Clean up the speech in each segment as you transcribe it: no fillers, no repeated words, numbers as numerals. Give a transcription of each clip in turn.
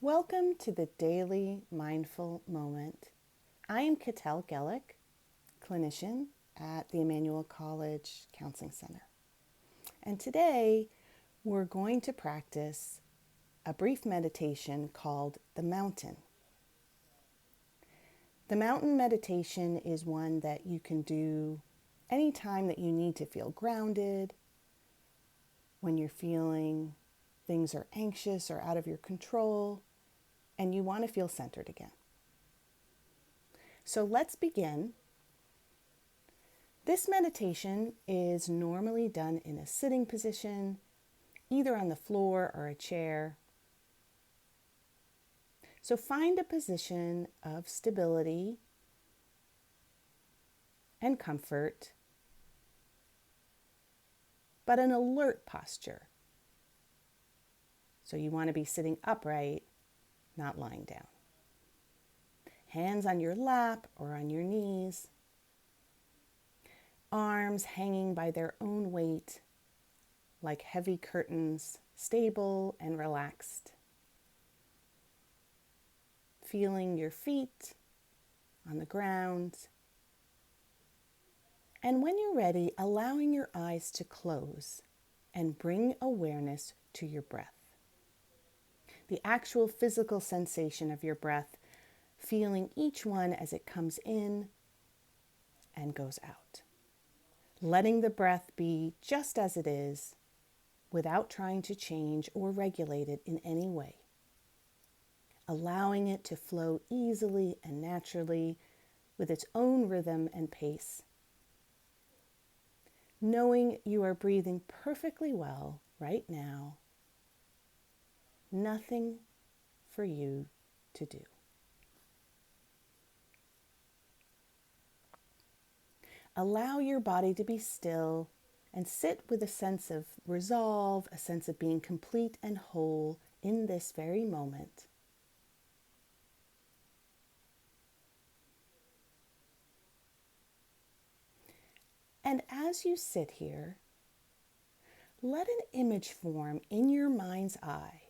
Welcome to the Daily Mindful Moment. I am Katell, clinician at the Emmanuel College Counseling Center. And today we're going to practice a brief meditation called the mountain. The mountain meditation is one that you can do anytime that you need to feel grounded, when you're feeling things are anxious or out of your control, and you want to feel centered again. So let's begin. This meditation is normally done in a sitting position, either on the floor or a chair. So find a position of stability and comfort, but an alert posture. So you want to be sitting upright, not lying down. Hands on your lap or on your knees. Arms hanging by their own weight, like heavy curtains, stable and relaxed. Feeling your feet on the ground. And when you're ready, allowing your eyes to close and bring awareness to your breath. The actual physical sensation of your breath, feeling each one as it comes in and goes out. Letting the breath be just as it is, without trying to change or regulate it in any way. Allowing it to flow easily and naturally with its own rhythm and pace. Knowing you are breathing perfectly well right now. Nothing for you to do. Allow your body to be still and sit with a sense of resolve, a sense of being complete and whole in this very moment. And as you sit here, let an image form in your mind's eye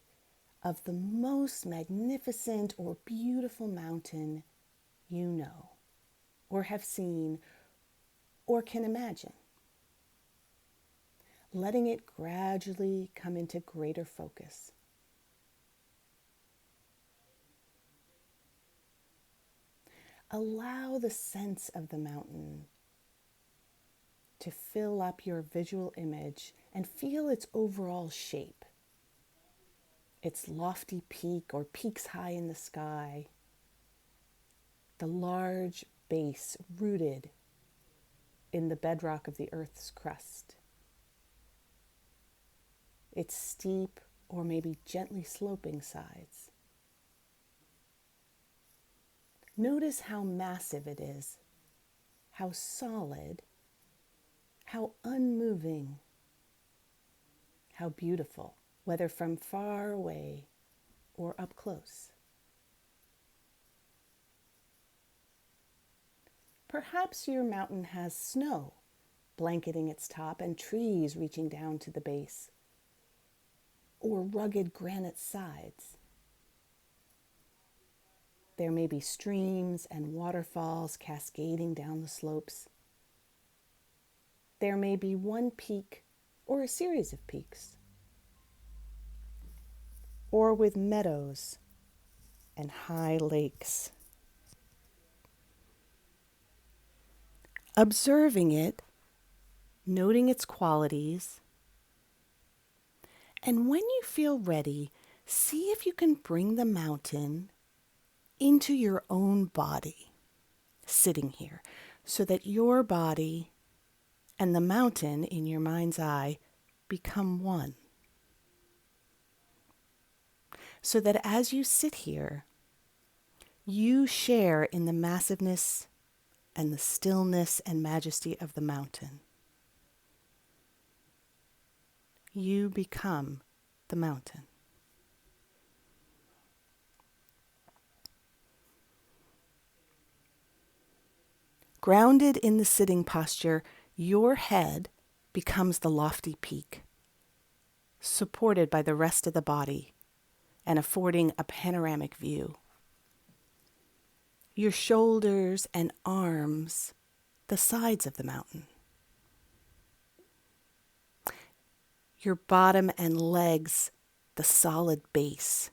of the most magnificent or beautiful mountain you know, or have seen, or can imagine. Letting it gradually come into greater focus. Allow the sense of the mountain to fill up your visual image and feel its overall shape. Its lofty peak or peaks high in the sky. The large base rooted in the bedrock of the Earth's crust. Its steep or maybe gently sloping sides. Notice how massive it is, how solid, how unmoving, how beautiful, whether from far away or up close. Perhaps your mountain has snow blanketing its top and trees reaching down to the base, or rugged granite sides. There may be streams and waterfalls cascading down the slopes. There may be one peak or a series of peaks, or with meadows and high lakes. Observing it, noting its qualities, and when you feel ready, see if you can bring the mountain into your own body, sitting here, so that your body and the mountain in your mind's eye become one. So that as you sit here, you share in the massiveness and the stillness and majesty of the mountain. You become the mountain. Grounded in the sitting posture, your head becomes the lofty peak, supported by the rest of the body and affording a panoramic view. Your shoulders and arms, the sides of the mountain. Your bottom and legs, the solid base.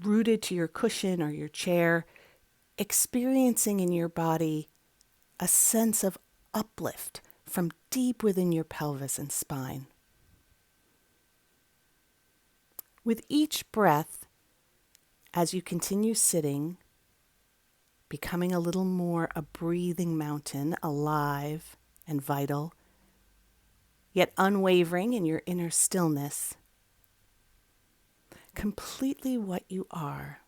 Rooted to your cushion or your chair, experiencing in your body a sense of uplift from deep within your pelvis and spine. With each breath, as you continue sitting, becoming a little more a breathing mountain, alive and vital, yet unwavering in your inner stillness, completely what you are,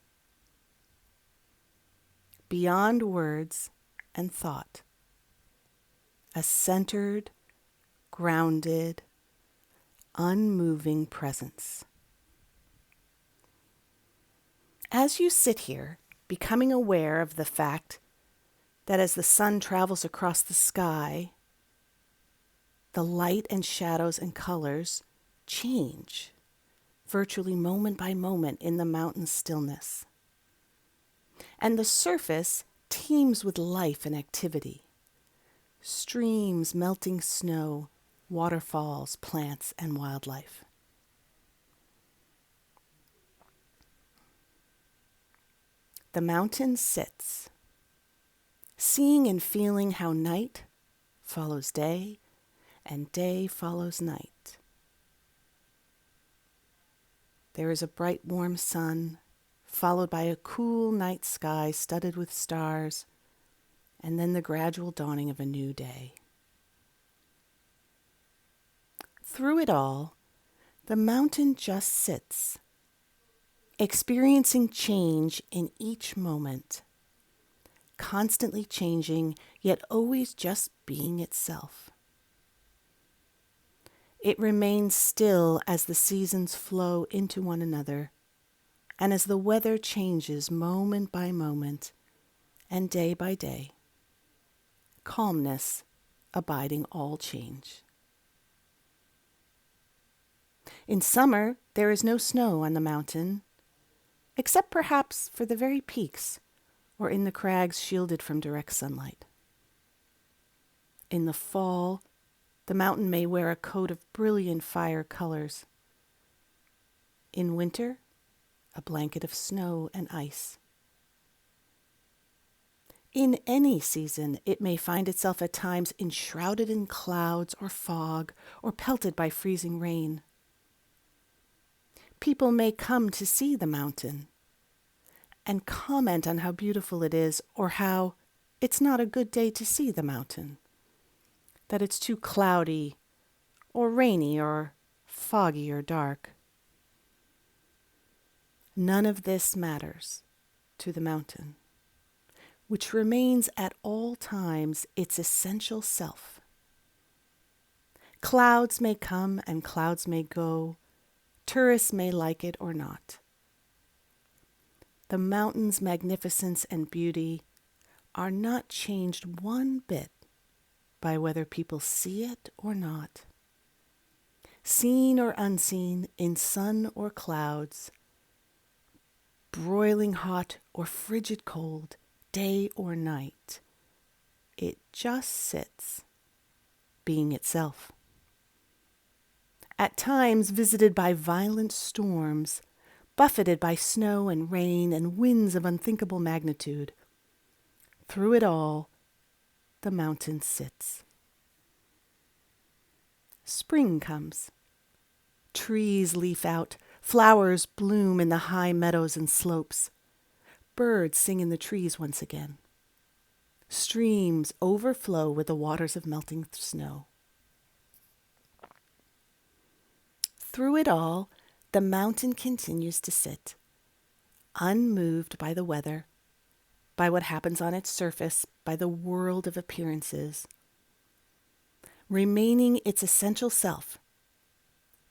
beyond words and thought, a centered, grounded, unmoving presence. As you sit here, becoming aware of the fact that as the sun travels across the sky, the light and shadows and colors change virtually moment by moment in the mountain stillness. And the surface teems with life and activity. Streams, melting snow, waterfalls, plants, and wildlife. The mountain sits, seeing and feeling how night follows day and day follows night. There is a bright warm sun, followed by a cool night sky studded with stars, and then the gradual dawning of a new day. Through it all, the mountain just sits, experiencing change in each moment, constantly changing, yet always just being itself. It remains still as the seasons flow into one another, and as the weather changes moment by moment and day by day, calmness abiding all change. In summer, there is no snow on the mountain, except perhaps for the very peaks or in the crags shielded from direct sunlight. In the fall, the mountain may wear a coat of brilliant fire colors. In winter, a blanket of snow and ice. In any season, it may find itself at times enshrouded in clouds or fog or pelted by freezing rain. People may come to see the mountain and comment on how beautiful it is or how it's not a good day to see the mountain, that it's too cloudy or rainy or foggy or dark. None of this matters to the mountain, which remains at all times its essential self. Clouds may come and clouds may go. Tourists may like it or not. The mountain's magnificence and beauty are not changed one bit by whether people see it or not. Seen or unseen, in sun or clouds, broiling hot or frigid cold, day or night, it just sits, being itself. At times visited by violent storms, buffeted by snow and rain and winds of unthinkable magnitude, through it all, the mountain sits. Spring comes. Trees leaf out, flowers bloom in the high meadows and slopes. Birds sing in the trees once again. Streams overflow with the waters of melting snow. Through it all, the mountain continues to sit, unmoved by the weather, by what happens on its surface, by the world of appearances, remaining its essential self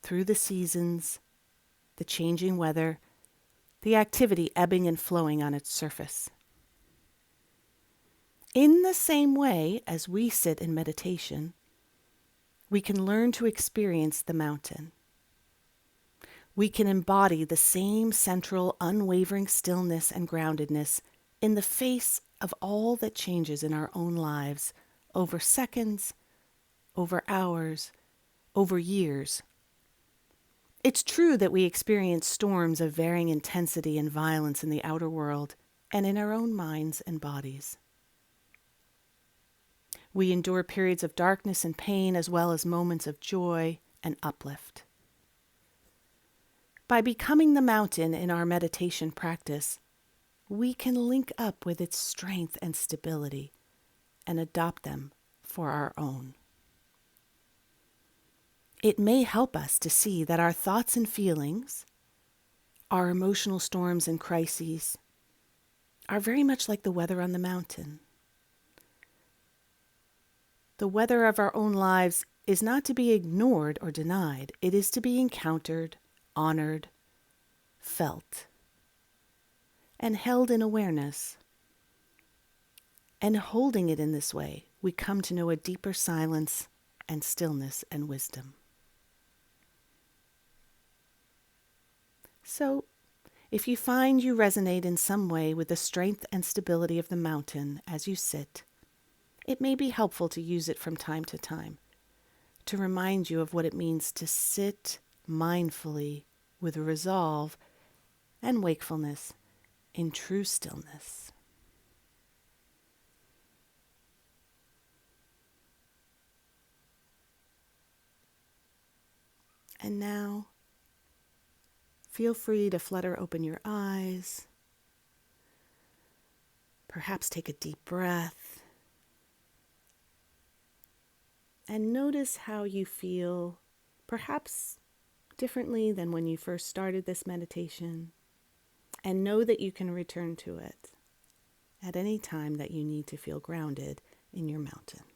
through the seasons, the changing weather, the activity ebbing and flowing on its surface. In the same way as we sit in meditation, we can learn to experience the mountain. we can embody the same central, unwavering stillness and groundedness in the face of all that changes in our own lives over seconds, over hours, over years. It's true that we experience storms of varying intensity and violence in the outer world and in our own minds and bodies. We endure periods of darkness and pain as well as moments of joy and uplift. By becoming the mountain in our meditation practice, we can link up with its strength and stability and adopt them for our own. It may help us to see that our thoughts and feelings, our emotional storms and crises, are very much like the weather on the mountain. The weather of our own lives is not to be ignored or denied. It is to be encountered, honored, felt, and held in awareness. And holding it in this way, we come to know a deeper silence and stillness and wisdom. So, if you find you resonate in some way with the strength and stability of the mountain as you sit, it may be helpful to use it from time to time to remind you of what it means to sit mindfully with resolve and wakefulness in true stillness. And now, feel free to flutter open your eyes. Perhaps take a deep breath. And notice how you feel, perhaps differently than when you first started this meditation. And know that you can return to it at any time that you need to feel grounded in your mountain.